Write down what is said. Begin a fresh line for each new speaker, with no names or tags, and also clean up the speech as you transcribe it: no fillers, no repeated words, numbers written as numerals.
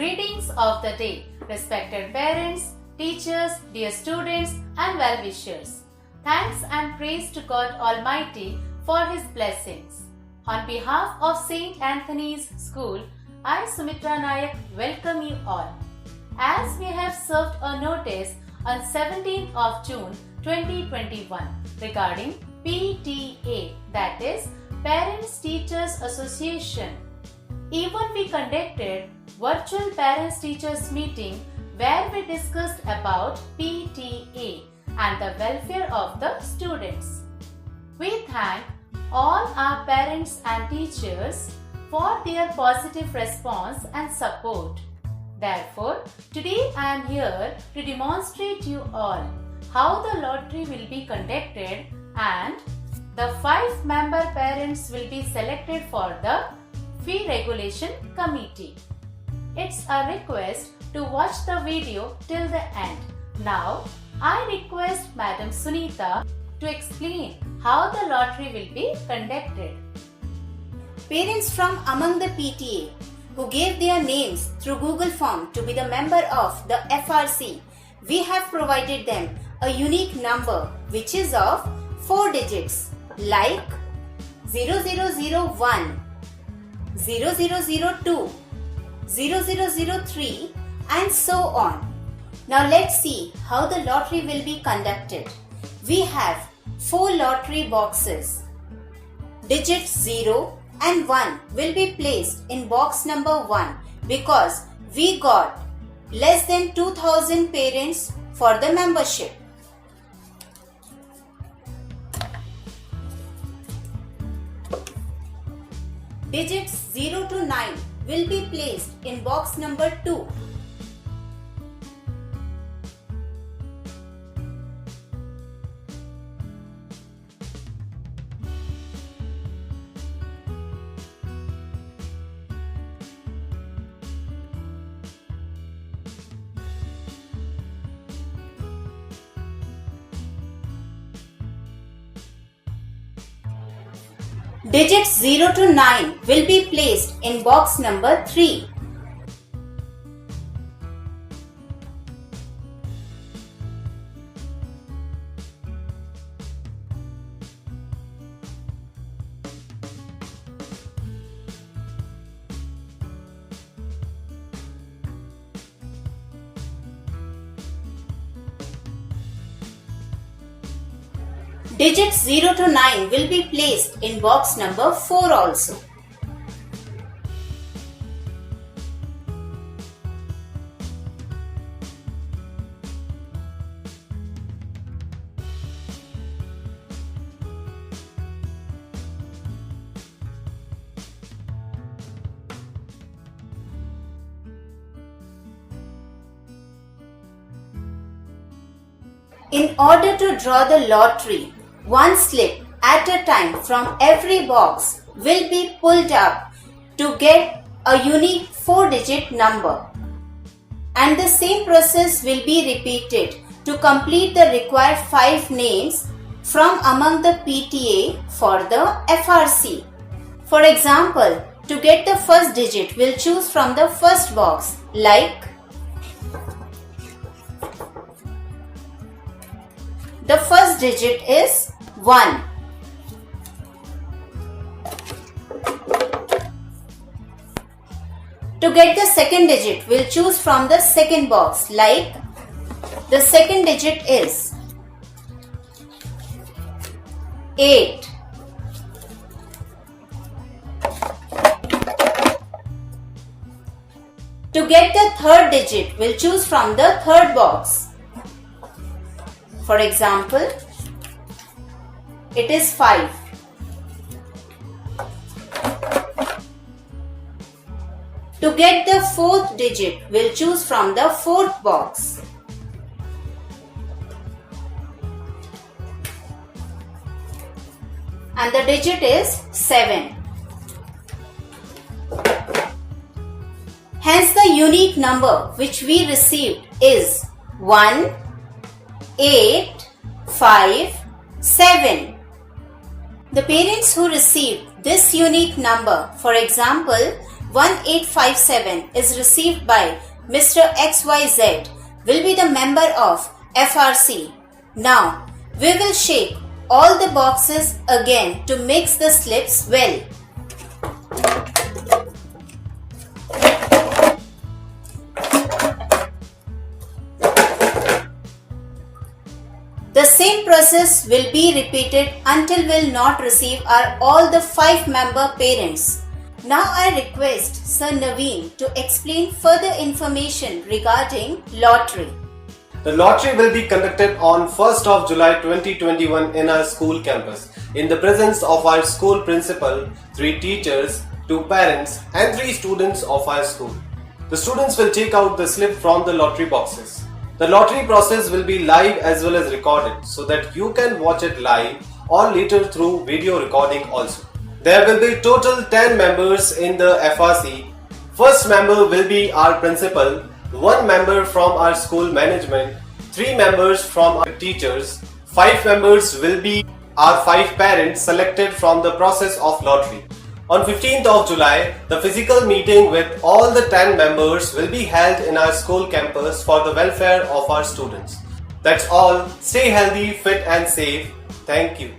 Greetings of the day, respected parents, teachers, dear students and well-wishers. Thanks and praise to God Almighty for His blessings. On behalf of St. Anthony's School, I, Sumitra Nayak, welcome you all. As we have served a notice on 17th of June 2021 regarding PTA, that is Parents Teachers Association. Even we conducted virtual parents teachers meeting where we discussed about PTA and the welfare of the students. We thank all our parents and teachers for their positive response and support. Therefore, today I am here to demonstrate you all how the lottery will be conducted and the 5-member parents will be selected for the Fee Regulation Committee. It's a request to watch the video till the end. Now, I request Madam Sunita to explain how the lottery will be conducted.
Parents from among the PTA who gave their names through Google Form to be the member of the FRC, we have provided them a unique number which is of 4 digits like 0001, 0002, 0003 and so on. Now let's see how the lottery will be conducted. We have 4 lottery boxes. Digits 0 and 1 will be placed in box number 1 because we got less than 2000 parents for the membership. Digits 0 to 9 will be placed in box number 2. Digits 0 to 9 will be placed in box number 3. Digits 0 to 9 will be placed in box number 4 also. In order to draw the lottery, one slip at a time from every box will be pulled up to get a unique 4-digit number. And the same process will be repeated to complete the required 5 names from among the PTA for the FRC. For example, to get the first digit, we'll choose from the first box like the first digit is 1. To get the second digit, we'll choose from the second box like the second digit is 8. To get the third digit, we'll choose from the third box. For example, it is 5. To get the fourth digit, we'll choose from the fourth box. And the digit is 7. Hence the unique number which we received is 1, 8, 5, 7. The parents who received this unique number, for example, 1857 is received by Mr. XYZ will be the member of FRC. Now, we will shake all the boxes again to mix the slips well. The same process will be repeated until we will not receive all the 5-member parents. Now I request Sir Naveen to explain further information regarding lottery.
The lottery will be conducted on 1st of July 2021 in our school campus in the presence of our school principal, 3 teachers, 2 parents and 3 students of our school. The students will take out the slip from the lottery boxes. The lottery process will be live as well as recorded so that you can watch it live or later through video recording also. There will be total 10 members in the FRC. First member will be our principal, 1 member from our school management, 3 members from our teachers, 5 members will be our 5 parents selected from the process of lottery. On 15th of July, the physical meeting with all the 10 members will be held in our school campus for the welfare of our students. That's all. Stay healthy, fit and safe. Thank you.